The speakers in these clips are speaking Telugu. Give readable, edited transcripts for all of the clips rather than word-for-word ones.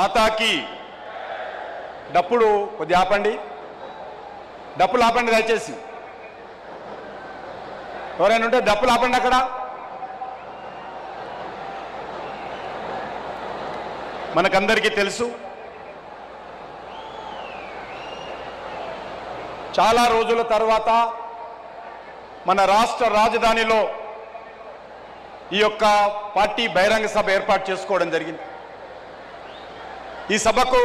మాతాకి డప్పులు కొద్దిగా ఆపండి, డప్పులు ఆపండి దయచేసి. ఎవరైనా ఉంటే డప్పులు ఆపండి అక్కడ. మనకందరికీ తెలుసు, చాలా రోజుల తర్వాత మన రాష్ట్ర రాజధానిలో ఈ యొక్క పార్టీ బహిరంగ సభ ఏర్పాటు చేసుకోవడం జరిగింది. ఈ సభకు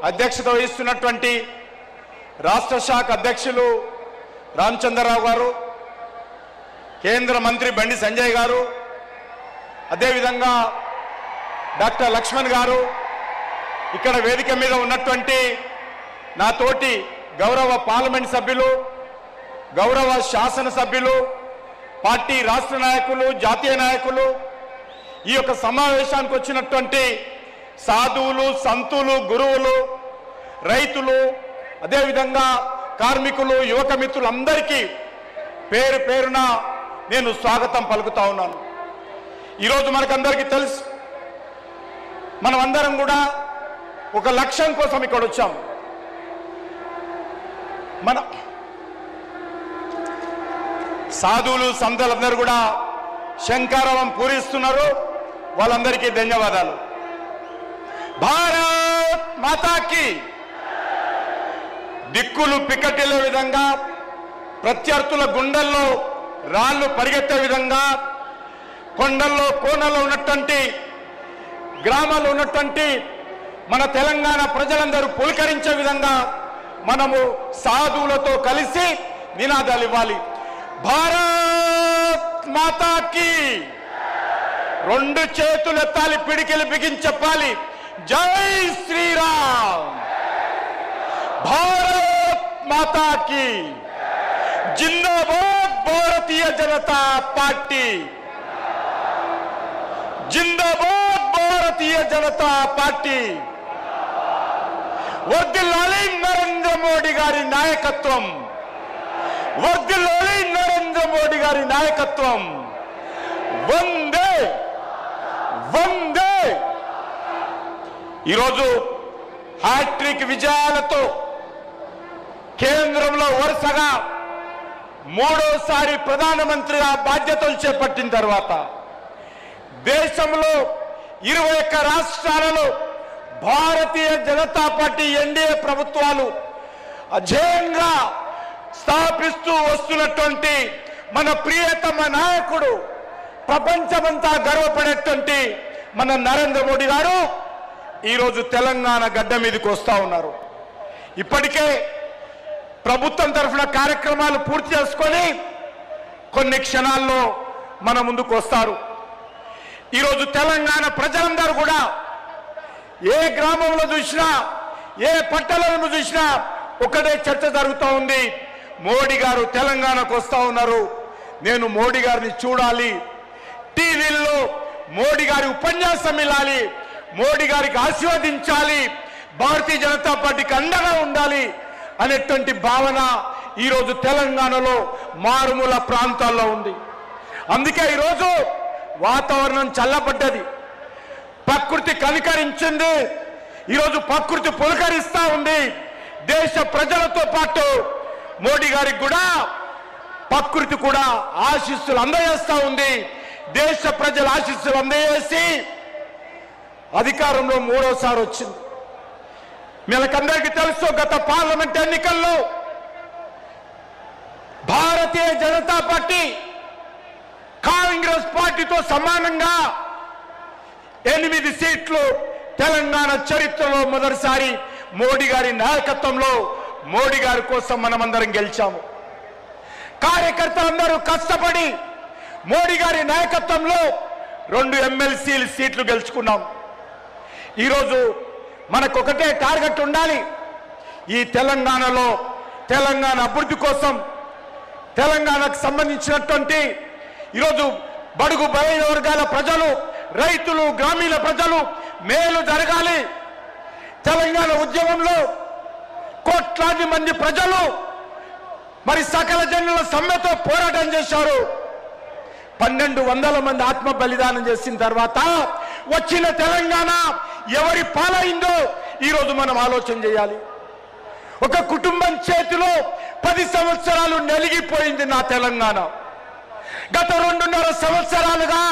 అధ్యక్షత వహిస్తున్నటువంటి రాష్ట్ర శాఖ అధ్యక్షులు రామచంద్రరావు గారు, కేంద్ర మంత్రి బండి సంజయ్ గారు, అదేవిధంగా డాక్టర్ లక్ష్మణ్ గారు, ఇక్కడ వేదిక మీద ఉన్నటువంటి నాతోటి గౌరవ పార్లమెంట్ సభ్యులు, గౌరవ శాసనసభ్యులు, పార్టీ రాష్ట్ర నాయకులు, జాతీయ నాయకులు, ఈ యొక్క సమావేశానికి వచ్చినటువంటి సాధువులు, సంతులు, గురువులు, రైతులు, అదేవిధంగా కార్మికులు, యువక మిత్రులందరికీ పేరు పేరున నేను స్వాగతం పలుకుతా ఉన్నాను. ఈరోజు మనకందరికీ తెలుసు, మనమందరం కూడా ఒక లక్ష్యం కోసం ఇక్కడ వచ్చాం. మన సాధువులు, సంతులందరూ కూడా శంఖారావం పూరిస్తున్నారు. వాళ్ళందరికీ ధన్యవాదాలు. భారత్ మాతాకి. దిక్కులు పిక్కటిల్లే విధంగా, ప్రత్యర్థుల గుండెల్లో రాళ్లు పరిగెత్తే విధంగా, కొండల్లో కోనల్లో ఉన్నటువంటి గ్రామాల్లో ఉన్నటువంటి మన తెలంగాణ ప్రజలందరూ పులకరించే విధంగా మనము సాధువులతో కలిసి నినాదాలు ఇవ్వాలి. భారత్ మాతాకి. రెండు చేతులు ఎత్తాలి, పిడికిలు బిగించి చెప్పాలి, జై శ్రీరామ్. భారత్ మాతాకి. జిందాబాద్ భారతీయ జనతా పార్టీ. జిందాబాద్ భారతీయ జనతా పార్టీ. వర్ధిల్లాలి నరేంద్ర మోడీ గారి నాయకత్వం. వర్ధిల్లాలి నరేంద్ర మోడీ గారి నాయకత్వం. వందే వందే. ఈరోజు హ్యాట్రిక్ విజయాలతో కేంద్రంలో వరుసగా మూడోసారి ప్రధానమంత్రిగా బాధ్యతలు చేపట్టిన తర్వాత దేశంలో 21 రాష్ట్రాలలో భారతీయ జనతా పార్టీ ఎన్డీఏ ప్రభుత్వాలు అజేయంగా స్థాపిస్తూ వస్తున్నటువంటి మన ప్రియతమ నాయకుడు, ప్రపంచమంతా గర్వపడేటువంటి మన నరేంద్ర మోడీ గారు ఈరోజు తెలంగాణ గడ్డ మీదకి వస్తూ ఉన్నారు. ఇప్పటికే ప్రభుత్వం తరఫున కార్యక్రమాలు పూర్తి చేసుకొని కొన్ని క్షణాల్లో మన ముందుకు వస్తారు. ఈరోజు తెలంగాణ ప్రజలందరూ కూడా ఏ గ్రామంలో చూసినా, ఏ పట్టణంలో చూసినా ఒకటే చర్చ జరుగుతూ ఉంది. మోడీ గారు తెలంగాణకు వస్తూ ఉన్నారు, నేను మోడీ గారిని చూడాలి, టీవీల్లో మోడీ గారి ఉపన్యాసం ఇవ్వాలి, మోడీ గారికి ఆశీర్వదించాలి, భారతీయ జనతా పార్టీకి అండగా ఉండాలి అనేటువంటి భావన ఈరోజు తెలంగాణలో మారుమూల ప్రాంతాల్లో ఉంది. అందుకే ఈరోజు వాతావరణం చల్లబడ్డది, ప్రకృతి కనికరించింది. ఈరోజు ప్రకృతి పులకరిస్తా ఉంది. దేశ ప్రజలతో పాటు మోడీ గారికి కూడా ప్రకృతి కూడా ఆశీస్సులు అందజేస్తా ఉంది. దేశ ప్రజల ఆశీస్సులు అందజేసి అధికారంలో మూడోసారి వచ్చింది. మీకందరికీ తెలుసు, గత పార్లమెంట్ ఎన్నికల్లో భారతీయ జనతా పార్టీ కాంగ్రెస్ పార్టీతో సమానంగా 8 సీట్లు తెలంగాణ చరిత్రలో మొదటిసారి మోడీ గారి నాయకత్వంలో మోడీ గారి కోసం మనమందరం గెలిచాము. కార్యకర్తలందరూ కష్టపడి మోడీ గారి నాయకత్వంలో 2 ఎమ్మెల్సీ సీట్లు గెలుచుకున్నాం. ఈరోజు మనకు ఒకటే టార్గెట్ ఉండాలి. ఈ తెలంగాణలో తెలంగాణ అభివృద్ధి కోసం, తెలంగాణకు సంబంధించినటువంటి ఈరోజు బడుగు బలైన వర్గాల ప్రజలు, రైతులు, గ్రామీణ ప్రజలు మేలు జరగాలి. తెలంగాణ ఉద్యమంలో కోట్లాది మంది ప్రజలు మరి సకల జనుల సమ్మెతో పోరాటం చేశారు. 1200 మంది ఆత్మ బలిదానం చేసిన తర్వాత వచ్చిన తెలంగాణ ఎవరి పాలైందో ఈరోజు మనం ఆలోచన చేయాలి. ఒక కుటుంబం చేతిలో 10 సంవత్సరాలు నలిగిపోయింది నా తెలంగాణ. గత 2.5 సంవత్సరాలుగా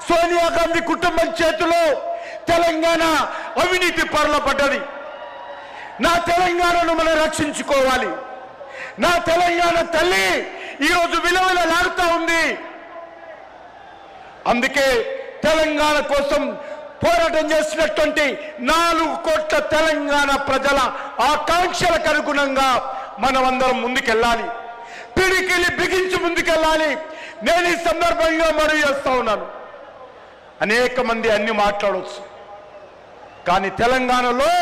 సోనియా గాంధీ కుటుంబం చేతిలో తెలంగాణ అవినీతి పరుల పడ్డది. నా తెలంగాణను మనం రక్షించుకోవాలి. నా తెలంగాణ తల్లి ఈరోజు విలువలాడుతూ ఉంది. అందుకే తెలంగాణ కోసం పోరాటం చేసినటువంటి 4 కోట్ల తెలంగాణ ప్రజల ఆకాంక్షలకు అనుగుణంగా మనమందరం ముందుకెళ్ళాలి. పిడికిలి బిగించి ముందుకెళ్ళాలి. నేను ఈ సందర్భంగా మనవి చేస్తా ఉన్నాను. అనేక మంది అన్ని మాట్లాడవచ్చు, కానీ తెలంగాణలో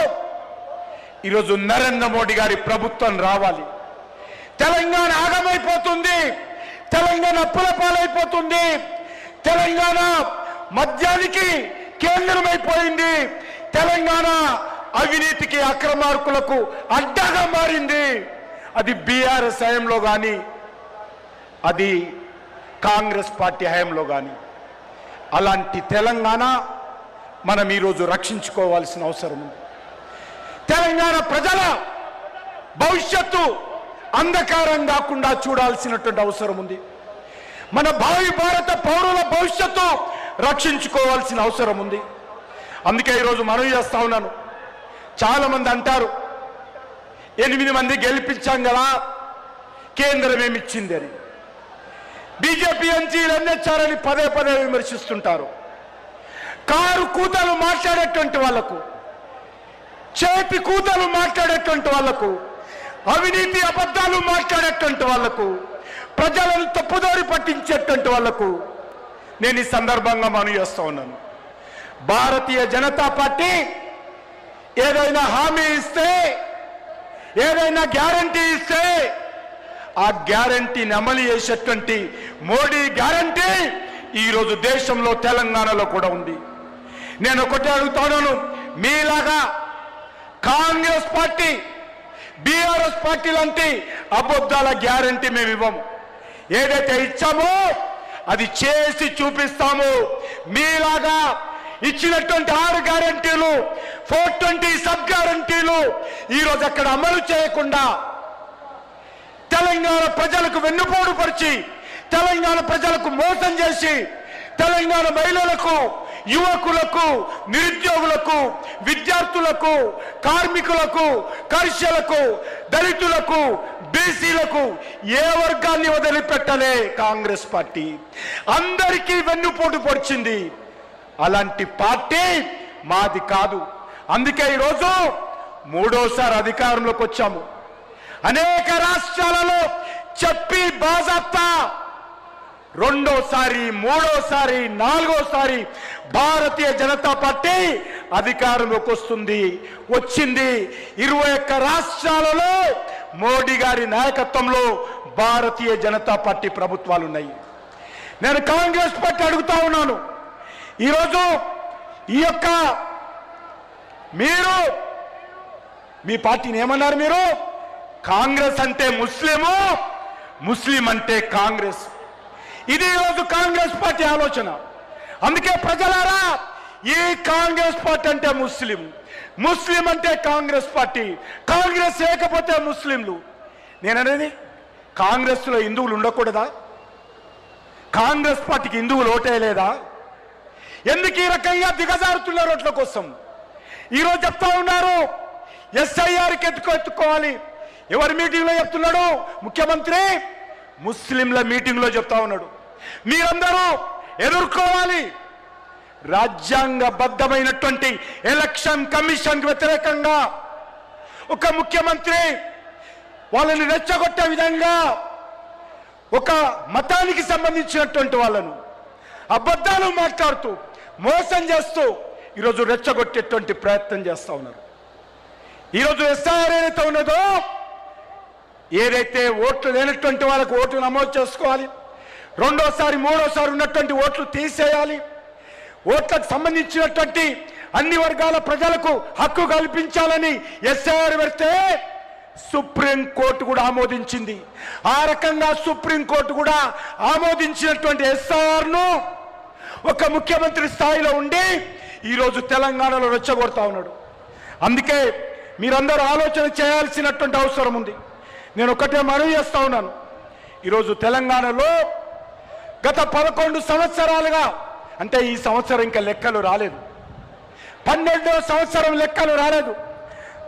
ఈరోజు నరేంద్ర మోడీ గారి ప్రభుత్వం రావాలి. తెలంగాణ ఆగమైపోతుంది. తెలంగాణ అప్పుల పాలైపోతుంది. తెలంగాణ మద్యానికి కేంద్రమైపోయింది. తెలంగాణ అవినీతికి అక్రమార్కులకు అడ్డగా మారింది. అది బీఆర్ఎస్ హయాంలో కానీ, అది కాంగ్రెస్ పార్టీ హయాంలో కానీ. అలాంటి తెలంగాణ మనం ఈరోజు రక్షించుకోవాల్సిన అవసరం ఉంది. తెలంగాణ ప్రజల భవిష్యత్తు అంధకారం కాకుండా చూడాల్సినటువంటి అవసరం ఉంది. మన భావి భారత పౌరుల భవిష్యత్తు రక్షించుకోవాల్సిన అవసరం ఉంది. అందుకే ఈరోజు మనవి చేస్తా ఉన్నాను. చాలా మంది అంటారు 8 మంది గెలిపించాం కదా, కేంద్రం ఏమిచ్చింది అని. బీజేపీ ఎంపీలు ఎన్నెచ్చారని పదే విమర్శిస్తుంటారు. కారు కూతలు మాట్లాడేటువంటి వాళ్లకు, చేతి కూతలు మాట్లాడేటువంటి వాళ్లకు, అవినీతి అబద్ధాలు మాట్లాడేటువంటి వాళ్లకు, ప్రజలను తప్పుదారి పట్టించేటువంటి వాళ్లకు నేను ఈ సందర్భంగా మనవి చేస్తా ఉన్నాను. భారతీయ జనతా పార్టీ ఏదైనా హామీ ఇస్తే, ఏదైనా గ్యారంటీ ఇస్తే ఆ గ్యారంటీని అమలు చేసేటువంటి మోడీ గ్యారంటీ ఈరోజు దేశంలో తెలంగాణలో కూడా ఉంది. నేను ఒకటే అడుగుతాను, మీలాగా కాంగ్రెస్ పార్టీ, బీఆర్ఎస్ పార్టీ లాంటి అబద్ధాల గ్యారంటీ మేము ఇవ్వము. ఏదైతే ఇచ్చామో అది చేసి చూపిస్తాము. మీలాగా ఇచ్చినటువంటి 6 గ్యారంటీలు, 420 సబ్ గ్యారంటీలు ఈరోజు అక్కడ అమలు చేయకుండా తెలంగాణ ప్రజలకు వెన్నుపోటు పరిచి, తెలంగాణ ప్రజలకు మోసం చేసి, తెలంగాణ మహిళలకు, యువకులకు, నిరుద్యోగులకు, విద్యార్థులకు, కార్మికులకు, కర్షకులకు, దళితులకు, బీసీలకు ఏ వర్గాన్ని వదిలిపెట్టలే కాంగ్రెస్ పార్టీ. అందరికీ వెన్నుపోటు పొడిచింది. అలాంటి పార్టీ మాది కాదు. అందుకే ఈరోజు 3వసారి అధికారంలోకి వచ్చాము. అనేక రాష్ట్రాలలో చెప్పి బాజాప్తా 2వసారి, 3వసారి, 4వసారి భారతీయ జనతా పార్టీ అధికారంలోకి వచ్చింది. 21 రాష్ట్రాలలో మోడీ గారి నాయకత్వంలో భారతీయ జనతా పార్టీ ప్రభుత్వాలు ఉన్నాయి. నేను కాంగ్రెస్ పార్టీ అడుగుతా ఉన్నాను, ఈరోజు ఈ యొక్క మీరు మీ పార్టీని ఏమన్నారు? మీరు కాంగ్రెస్ అంటే ముస్లిము, ముస్లిం అంటే కాంగ్రెస్. ఇది ఈరోజు కాంగ్రెస్ పార్టీ ఆలోచన. అందుకే ప్రజలారా, ఈ కాంగ్రెస్ పార్టీ అంటే ముస్లిం, ముస్లిం అంటే కాంగ్రెస్ పార్టీ, కాంగ్రెస్ లేకపోతే ముస్లింలు. నేననేది కాంగ్రెస్లో హిందువులు ఉండకూడదా? కాంగ్రెస్ పార్టీకి హిందువులు ఓటేయలేదా? ఎందుకు ఈ రకంగా దిగజారుతున్నారు ఓట్ల కోసం? ఈరోజు చెప్తా ఉన్నారు ఎస్ఐఆర్కి ఎత్తుకోవాలి. ఎవరి మీటింగ్లో చెప్తున్నాడు? ముఖ్యమంత్రి ముస్లింల మీటింగ్లో చెప్తా ఉన్నాడు. మీరందరూ ఎదుర్కోవాలి. రాజ్యాంగబద్ధమైనటువంటి ఎలక్షన్ కమిషన్కి వ్యతిరేకంగా ఒక ముఖ్యమంత్రి వాళ్ళని రెచ్చగొట్టే విధంగా ఒక మతానికి సంబంధించినటువంటి వాళ్ళను అబద్ధాలు మాట్లాడుతూ, మోసం చేస్తూ ఈరోజు రెచ్చగొట్టేటువంటి ప్రయత్నం చేస్తూ ఉన్నారు. ఈరోజు ఎస్ఐఆర్ ఏదైతే ఉన్నదో, ఏదైతే ఓట్లు లేనటువంటి వాళ్ళకు ఓట్లు నమోదు చేసుకోవాలి, 2వసారి 3వసారి ఉన్నటువంటి ఓట్లు తీసేయాలి, ఓట్లకు సంబంధించినటువంటి అన్ని వర్గాల ప్రజలకు హక్కు కల్పించాలని ఎస్ఐఆర్ పెడితే సుప్రీంకోర్టు కూడా ఆమోదించింది. ఆ రకంగా సుప్రీంకోర్టు కూడా ఆమోదించినటువంటి ఎస్ఐఆర్ను ఒక ముఖ్యమంత్రి స్థాయిలో ఉండి ఈరోజు తెలంగాణలో రెచ్చగొడతా ఉన్నాడు. అందుకే మీరందరూ ఆలోచన చేయాల్సినటువంటి అవసరం ఉంది. నేను ఒకటే మనవి చేస్తా ఉన్నాను. ఈరోజు తెలంగాణలో గత 11 సంవత్సరాలుగా, అంటే ఈ సంవత్సరం ఇంకా లెక్కలు రాలేదు, 12వ సంవత్సరం లెక్కలు రాలేదు,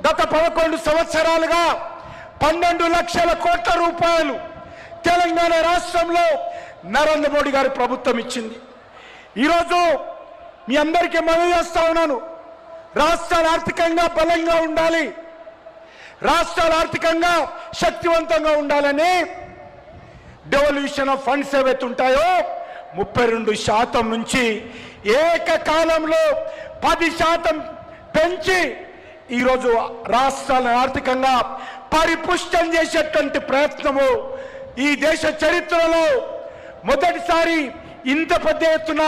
గత 11 సంవత్సరాలుగా 12 లక్షల కోట్ల రూపాయలు తెలంగాణ రాష్ట్రంలో నరేంద్ర మోడీ గారి ప్రభుత్వం ఇచ్చింది. ఈరోజు మీ అందరికీ మనవి చేస్తా ఉన్నాను, రాష్ట్రాలు ఆర్థికంగా బలంగా ఉండాలి, రాష్ట్రాలు ఆర్థికంగా శక్తివంతంగా ఉండాలని డెవల్యూషన్ ఆఫ్ ఫండ్స్ ఏవైతే ఉంటాయో 32% నుంచి ఏకకాలంలో 10% పెంచి ఈరోజు రాష్ట్రాలను ఆర్థికంగా పరిపుష్టం చేసేటువంటి ప్రయత్నము ఈ దేశ చరిత్రలో మొదటిసారి ఇంత పెద్ద ఎత్తున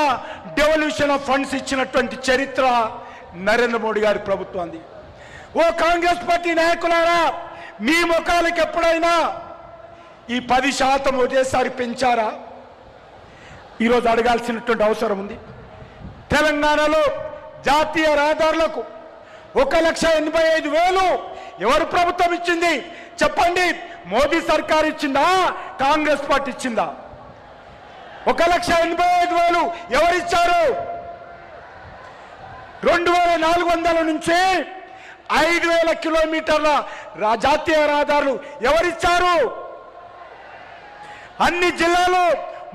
డెవల్యూషన్ ఆఫ్ ఫండ్స్ ఇచ్చినటువంటి చరిత్ర నరేంద్ర మోడీ గారి ప్రభుత్వాన్ని. ఓ కాంగ్రెస్ పార్టీ నాయకులారా, మీ ముఖాలకు ఎప్పుడైనా ఈ 10% ఒకేసారి పెంచారా? ఈరోజు అడగాల్సినటువంటి అవసరం ఉంది. తెలంగాణలో జాతీయ రహదారులకు 1,85,000 ఎవరు ప్రభుత్వం ఇచ్చింది చెప్పండి? మోదీ సర్కార్ ఇచ్చిందా, కాంగ్రెస్ పార్టీ ఇచ్చిందా? 1,85,000 ఎవరిచ్చారు? 2,400 నుంచి 5,000 కిలోమీటర్ల జాతీయ రహదారులు ఎవరిచ్చారు? అన్ని జిల్లాలు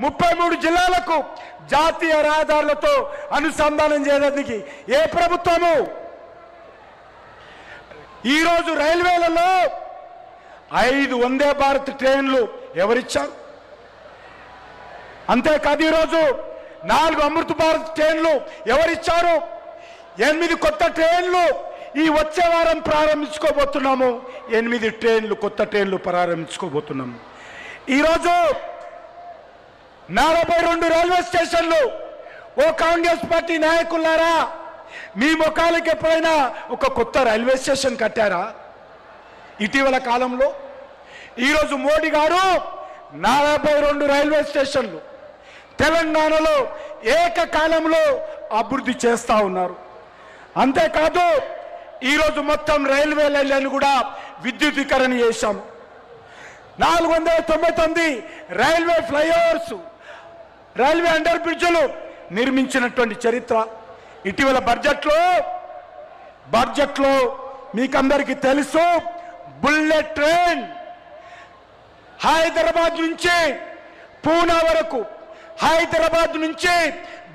33 జిల్లాలకు జాతీయ రహదారులతో అనుసంధానం చేయడానికి ఏ ప్రభుత్వము? ఈరోజు రైల్వేలలో 5 వందే భారత్ ట్రైన్లు ఎవరిచ్చారు? అంతేకాదు ఈరోజు 4 అమృత్ భారత్ ట్రైన్లు ఎవరిచ్చారు? 8 కొత్త ట్రైన్లు ఈ వచ్చే వారం ప్రారంభించుకోబోతున్నాము. 8 ట్రైన్లు, కొత్త ట్రైన్లు ప్రారంభించుకోబోతున్నాము. ఈరోజు 42 రైల్వే స్టేషన్లు. ఓ కాంగ్రెస్ పార్టీ నాయకులారా, మీ ముఖాలకు ఎప్పుడైనా ఒక కొత్త రైల్వే స్టేషన్ కట్టారా ఇటీవల కాలంలో? ఈరోజు మోడీ గారు 42 రైల్వే స్టేషన్లు తెలంగాణలో ఏకకాలంలో అభివృద్ధి చేస్తా ఉన్నారు. అంతేకాదు ఈరోజు మొత్తం రైల్వే లైన్లను కూడా విద్యుదీకరణ చేశాము. 499 రైల్వే ఫ్లైఓవర్స్, రైల్వే అండర్ బ్రిడ్జ్లు నిర్మించినటువంటి చరిత్ర. ఇటీవల బడ్జెట్లో మీకందరికీ తెలుసు, బుల్లెట్ ట్రైన్ హైదరాబాద్ నుంచి పూనా వరకు, హైదరాబాద్ నుంచి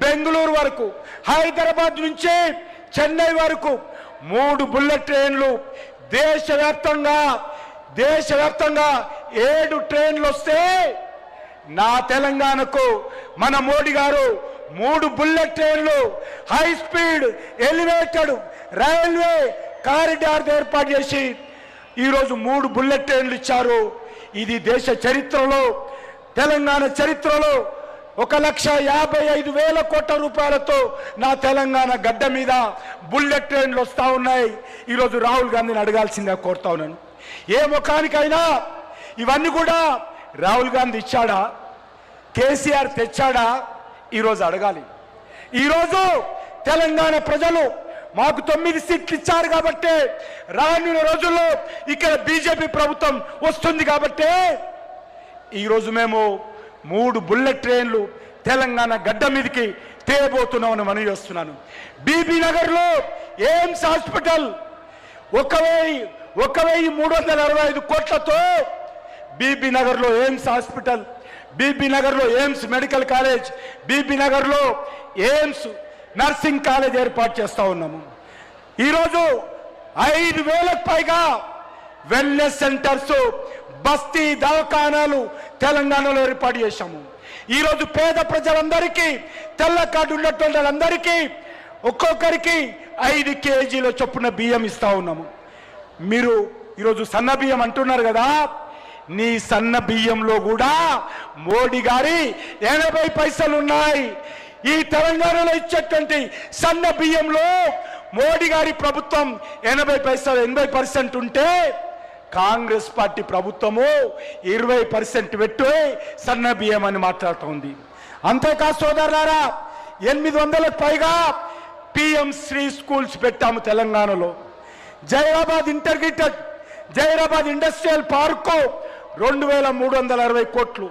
బెంగళూరు వరకు, హైదరాబాద్ నుంచి చెన్నై వరకు 3 బుల్లెట్ ట్రైన్లు దేశవ్యాప్తంగా 7 ట్రైన్లు వస్తే నా తెలంగాణకు మన మోడీ గారు 3 బుల్లెట్ ట్రైన్లు high speed elevated railway corridor ఏర్పాటు చేసి ఈరోజు 3 బుల్లెట్ ట్రైన్లు ఇచ్చారు. ఇది దేశ చరిత్రలో, తెలంగాణ చరిత్రలో 1,55,000 కోట్ల రూపాయలతో నా తెలంగాణ గడ్డ మీద బుల్లెట్ ట్రైన్లు వస్తూ ఉన్నాయి. ఈరోజు రాహుల్ గాంధీని అడగాల్సిందే కోరుతా ఉన్నాను. ఏ ముఖానికైనా ఇవన్నీ కూడా రాహుల్ గాంధీ ఇచ్చాడా, కేసీఆర్ తెచ్చాడా? ఈరోజు అడగాలి. ఈరోజు తెలంగాణ ప్రజలు మాకు 9 సీట్లు ఇచ్చారు కాబట్టి రానున్న రోజుల్లో ఇక్కడ బీజేపీ ప్రభుత్వం వస్తుంది కాబట్టి ఈరోజు మేము 3 బుల్లెట్ ట్రైన్లు తెలంగాణ గడ్డ మీదకి తేబోతున్నామని మనవి చేస్తున్నాను. బీబీ నగర్లో ఎయిమ్స్ హాస్పిటల్ 1,365 కోట్లతో బీబీ నగర్లో ఎయిమ్స్ హాస్పిటల్, బీబీ నగర్లో ఎయిమ్స్ మెడికల్ కాలేజ్, బీబీ నగర్లో ఎయిమ్స్ నర్సింగ్ కాలేజ్ ఏర్పాటు చేస్తా ఉన్నాము. ఈరోజు 5,000కు పైగా వెల్నెస్ సెంటర్స్, బస్తీ దవాఖానాలు తెలంగాణలో ఏర్పాటు చేశాము. ఈరోజు పేద ప్రజలందరికీ, తెల్ల కార్డు ఉన్నటువంటి వాళ్ళందరికీ ఒక్కొక్కరికి 5 కేజీల చొప్పున బియ్యం ఇస్తా ఉన్నాము. మీరు ఈరోజు సన్న బియ్యం అంటున్నారు కదా, నీ సన్న బియ్యంలో కూడా మోడీ గారి 80 పైసలు ఉన్నాయి. ఈ తెలంగాణలో ఇచ్చేటువంటి సన్న బియ్యంలో మోడీ గారి ప్రభుత్వం 80 పైసలు 80% ఉంటే కాంగ్రెస్ పార్టీ ప్రభుత్వము 20% పెట్టి సన్న బియ్యం అని మాట్లాడుతోంది. అంతేకాదు సోదరులారా, 800లకు పైగా పిఎం శ్రీ స్కూల్స్ పెట్టాము తెలంగాణలో. Zaheerabad integrated Zaheerabad industrial park 2360 కోట్లు.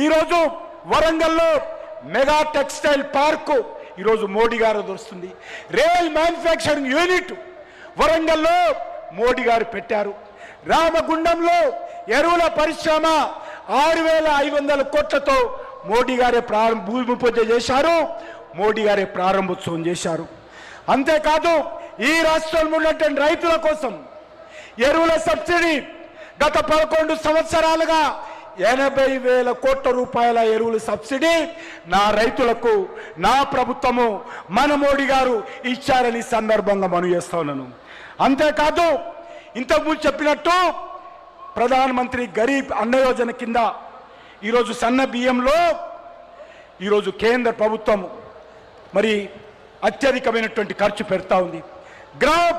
ఈరోజు వరంగల్లో మెగా టెక్స్టైల్ పార్కు ఈరోజు మోడీ గారు వస్తుంది. రైల్ మ్యానుఫ్యాక్చరింగ్ యూనిట్ వరంగల్లో మోడీ గారు పెట్టారు. రామగుండంలో ఎరువుల పరిశ్రమ 6500 కోట్లతో మోడీ గారే భూమి పూజ చేశారు, మోడీ గారే ప్రారంభోత్సవం చేశారు. అంతేకాదు ఈ రాష్ట్రంలో ఉన్నటువంటి రైతుల కోసం ఎరువుల సబ్సిడీ గత 11 సంవత్సరాలుగా 80,000 కోట్ల రూపాయల ఎరువుల సబ్సిడీ నా రైతులకు నా ప్రభుత్వము మన మోడీ గారు ఇచ్చారని సందర్భంగా మనం చేస్తా ఉన్నాను. అంతేకాదు ఇంతకుముందు చెప్పినట్టు ప్రధానమంత్రి గరీబ్ అన్న యోజన కింద ఈరోజు సన్న బియ్యంలో ఈరోజు కేంద్ర ప్రభుత్వం మరి అత్యధికమైనటువంటి ఖర్చు పెడతా ఉంది. గ్రామ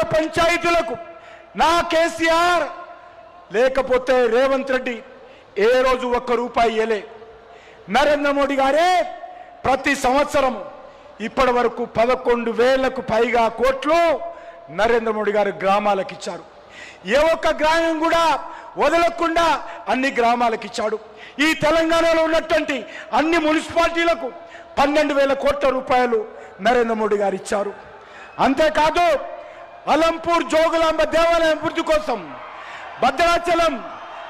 పంచాయతీలకు నా కేసీఆర్ లేకపోతే రేవంత్ రెడ్డి ఏ రోజు ₹1 ఇయ్యలే. నరేంద్ర మోడీ గారే ప్రతి సంవత్సరం ఇప్పటి వరకు 11,000కు పైగా కోట్లు నరేంద్ర మోడీ గారు గ్రామాలకు ఇచ్చారు. ఏ ఒక్క గ్రామం కూడా వదలకుండా అన్ని గ్రామాలకు ఇచ్చాడు. ఈ తెలంగాణలో ఉన్నటువంటి అన్ని మున్సిపాలిటీలకు 12,000 కోట్ల రూపాయలు నరేంద్ర మోడీ గారు ఇచ్చారు. అంతేకాదు అలంపూర్ జోగులాంబ దేవాలయం అభివృద్ధి కోసం, భద్రాచలం